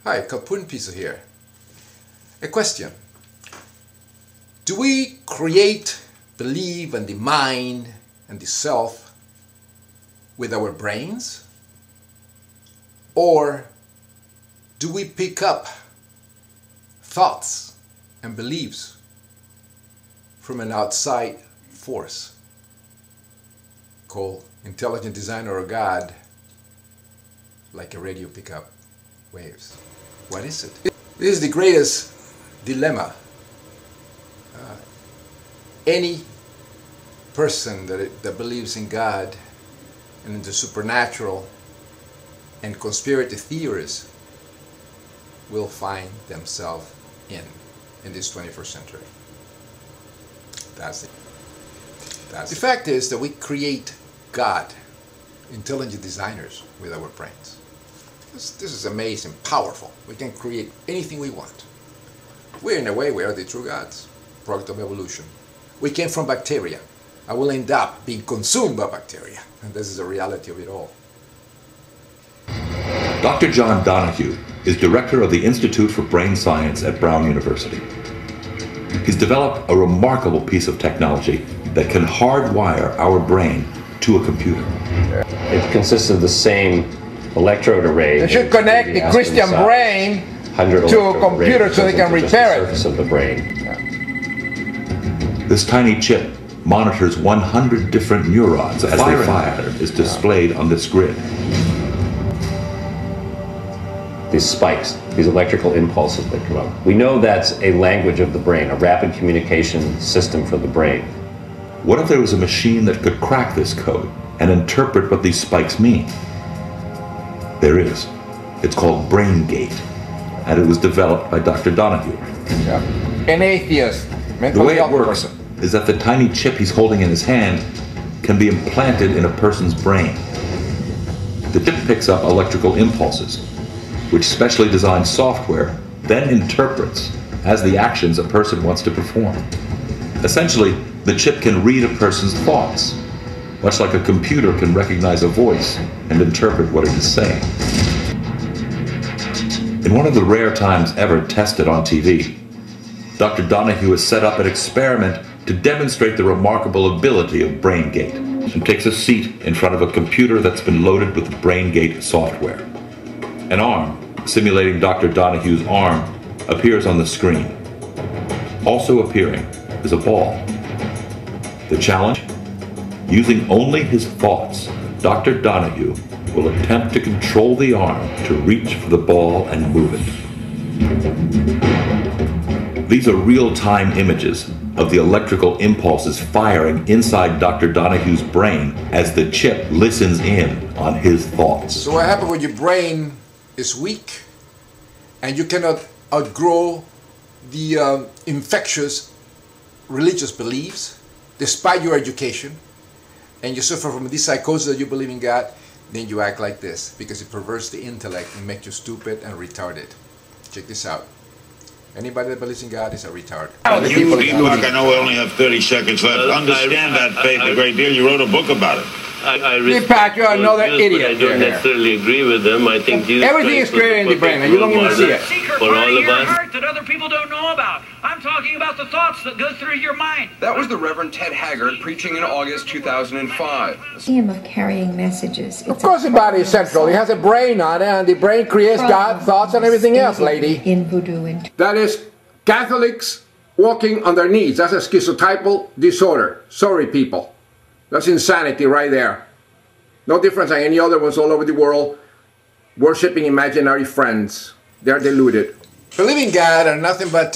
Hi, Kapun Pizza here. A question. Do we create, believe, and the mind and the self with our brains? Or do we pick up thoughts and beliefs from an outside force called intelligent design or God, like a radio pickup waves? What is it? This is the greatest dilemma any person that believes in God and in the supernatural and conspiracy theories will find themselves in this 21st century. That's it. The fact is that we create God, intelligent designers, with our brains. This is amazing, powerful. We can create anything we want. In a way, we are the true gods, product of evolution. We came from bacteria. I will end up being consumed by bacteria. And this is the reality of it all. Dr. John Donahue is director of the Institute for Brain Science at Brown University. He's developed a remarkable piece of technology that can hardwire our brain to a computer. It consists of the same electrode array. They should connect the Christian brain to a computer so they can repair it. The surface of the brain. This tiny chip monitors 100 different neurons as their fire is displayed on this grid. These spikes, these electrical impulses that come up. We know that's a language of the brain, a rapid communication system for the brain. What if there was a machine that could crack this code and interpret what these spikes mean? There is. It's called BrainGate, and it was developed by Dr. Donahue. Yeah. An atheist. The way it works is that the tiny chip he's holding in his hand can be implanted in a person's brain. The chip picks up electrical impulses, which specially designed software then interprets as the actions a person wants to perform. Essentially, the chip can read a person's thoughts, much like a computer can recognize a voice and interpret what it is saying. In one of the rare times ever tested on TV, Dr. Donahue has set up an experiment to demonstrate the remarkable ability of BrainGate, and takes a seat in front of a computer that's been loaded with BrainGate software. An arm, simulating Dr. Donahue's arm, appears on the screen. Also appearing is a ball. The challenge? Using only his thoughts, Dr. Donahue will attempt to control the arm to reach for the ball and move it. These are real-time images of the electrical impulses firing inside Dr. Donahue's brain as the chip listens in on his thoughts. So what happens when your brain is weak and you cannot outgrow the infectious religious beliefs despite your education, and you suffer from this psychosis that you believe in God, then you act like this because it perverts the intellect and makes you stupid and retarded. Check this out. Anybody that believes in God is a retard. You, Mark, I know we only have 30 seconds left. Understand that faith a great deal. You wrote a book about it. I Pat, you're another idiot. I don't necessarily agree with them. I think everything is created in the brain, and you don't even see it. For all of us. Heart that other people don't know about. I'm talking about the thoughts that go through your mind. That was the Reverend Ted Haggard preaching in August 2005. Him of carrying messages. Of course the body is central. It has a brain on it, and the brain creates God, thoughts, and everything else, lady. In voodoo. That is Catholics walking on their knees. That's a schizotypal disorder. Sorry, people. That's insanity right there. No difference than any other ones all over the world worshipping imaginary friends. They're deluded. Believing God are nothing but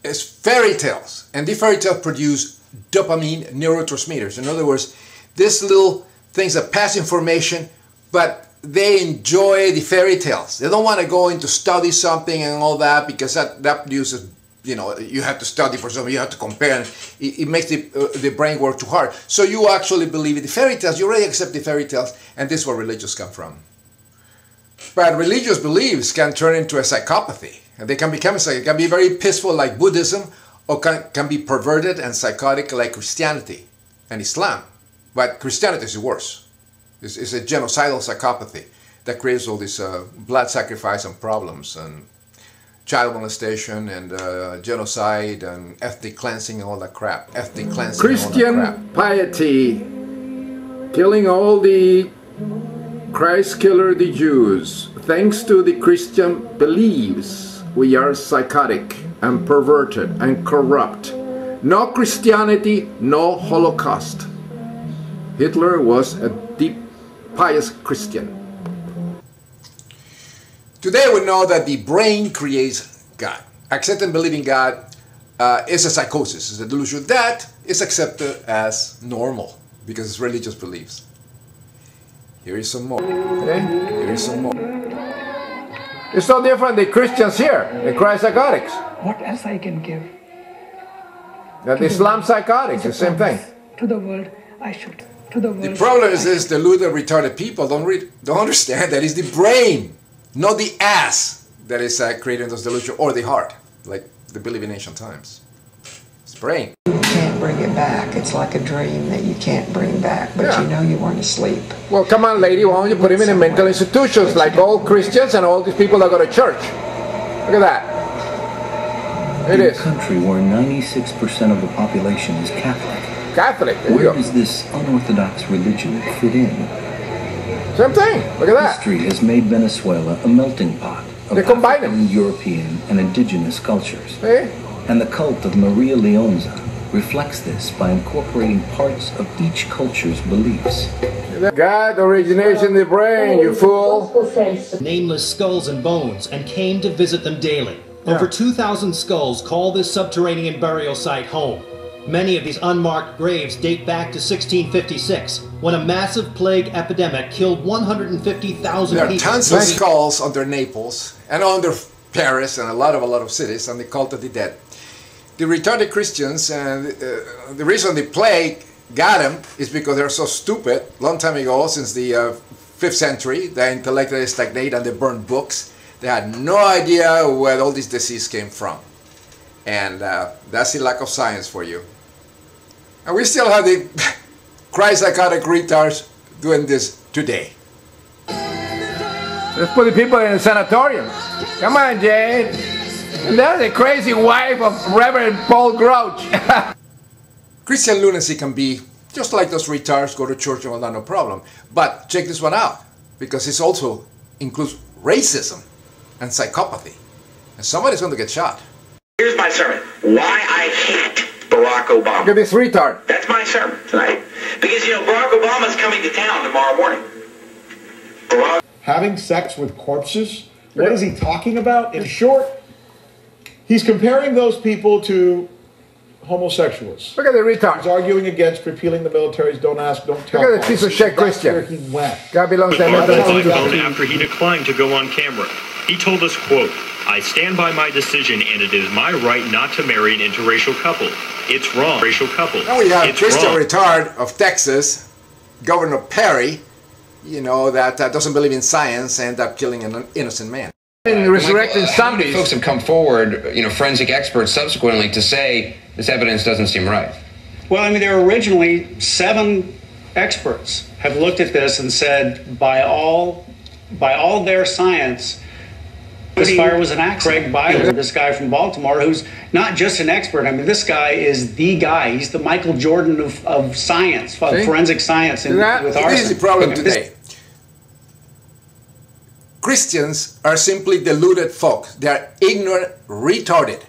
it's fairy tales, and these fairy tales produce dopamine neurotransmitters. In other words, these little things that pass information, but they enjoy the fairy tales. They don't want to go into study something and all that, because that produces, you know, you have to study for something, you have to compare, and it makes the brain work too hard. So you actually believe in the fairy tales, you already accept the fairy tales, and this is where religions come from. But religious beliefs can turn into a psychopathy, and they can become it can be very peaceful like Buddhism, or can be perverted and psychotic like Christianity and Islam. But Christianity is worse. It's a genocidal psychopathy. that creates all this blood sacrifice and problems and child molestation and genocide and ethnic cleansing and all that crap. Ethnic cleansing. Christian piety, killing all the Christ killer, the Jews. Thanks to the Christian beliefs, we are psychotic and perverted and corrupt. No Christianity, no Holocaust. Hitler was a deep, pious Christian. Today we know that the brain creates God. Accepting and believing God is a psychosis, is a delusion that is accepted as normal because it's religious beliefs. Here is some more. Okay? Here is some more. It's no different than Christians here, the Christ psychotics. What else I can give? The Islam psychotics, the same thing. To the world, I should. To the world. The problem is this: deluded, retarded people don't understand that it's the brain, not the ass, that is creating those delusions, or the heart, like they believe in ancient times. It's brain. You can't bring it back. It's like a dream that you can't bring back, but you know you weren't asleep. Well, come on, lady, why don't you put him in mental institutions like all Christians and all these people that go to church? Look at that. It is. In a country where 96% of the population is Catholic. Catholic. Where does this unorthodox religion fit in? Same thing. Look at that. History has made Venezuela a melting pot of African, European, and indigenous cultures. See? And the cult of Maria Leonza reflects this by incorporating parts of each culture's beliefs. God originates in the brain, you fool. Nameless skulls and bones, and came to visit them daily. Over 2,000 skulls call this subterranean burial site home. Many of these unmarked graves date back to 1656, when a massive plague epidemic killed 150,000 people. There are tons of skulls under Naples and under Paris and a lot of cities on the cult of the dead. The retarded Christians, and the reason the plague got them is because they're so stupid. Long time ago, since the 5th century, their intellect stagnated and they burned books. They had no idea where all this disease came from. And that's the lack of science for you. And we still have the Christ psychotic retards doing this today. Let's put the people in a sanatorium. Come on, Jade. And that's the crazy wife of Reverend Paul Grouch. Christian lunacy can be just like those retards go to church and all that, no problem. But check this one out, because it also includes racism and psychopathy. And somebody's going to get shot. Here's my sermon. Why I hate Barack Obama. Look at this retard. That's my sermon tonight. Because, you know, Barack Obama's coming to town tomorrow morning. Having sex with corpses? What is he talking about? In short, he's comparing those people to homosexuals. Look at the retard. He's arguing against repealing the military's don't ask, don't tell. Look at the piece of shit Christian. That's where he went. God belongs to him. After he declined to go on camera, he told us, quote, "I stand by my decision, and it is my right not to marry an interracial couple. It's wrong. Racial couple. Now we have it's Christian wrong." retard of Texas, Governor Perry, you know, that doesn't believe in science and end up killing an innocent man. Resurrecting zombies. Folks have come forward, you know, forensic experts subsequently to say this evidence doesn't seem right. Well, I mean, there were originally 7 experts have looked at this and said, by all their science, this fire was an accident. Craig Byler, this guy from Baltimore, who's not just an expert. I mean, this guy is the guy. He's the Michael Jordan of science, of forensic science. With arson. This is the problem today. Christians are simply deluded folk. They are ignorant, retarded,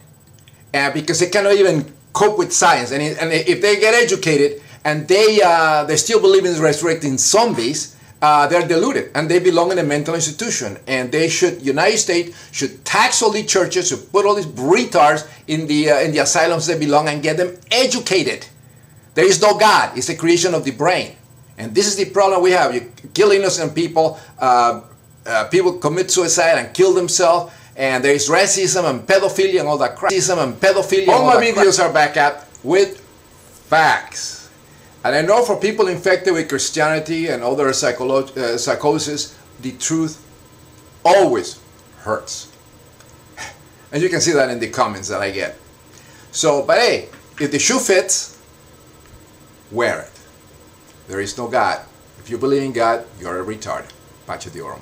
because they cannot even cope with science. And if they get educated and they still believe in resurrecting zombies, they're deluded and they belong in a mental institution. And they should, United States should tax all the churches, should put all these retards in the asylums they belong and get them educated. There is no God. It's the creation of the brain. And this is the problem we have. You kill innocent people. People commit suicide and kill themselves, and there is racism and pedophilia and all that crap. All my videos are backed up with facts. And I know for people infected with Christianity and other psychosis, the truth always hurts. And you can see that in the comments that I get. So, but hey, if the shoe fits, wear it. There is no God. If you believe in God, you're a retard. Pace de Orum.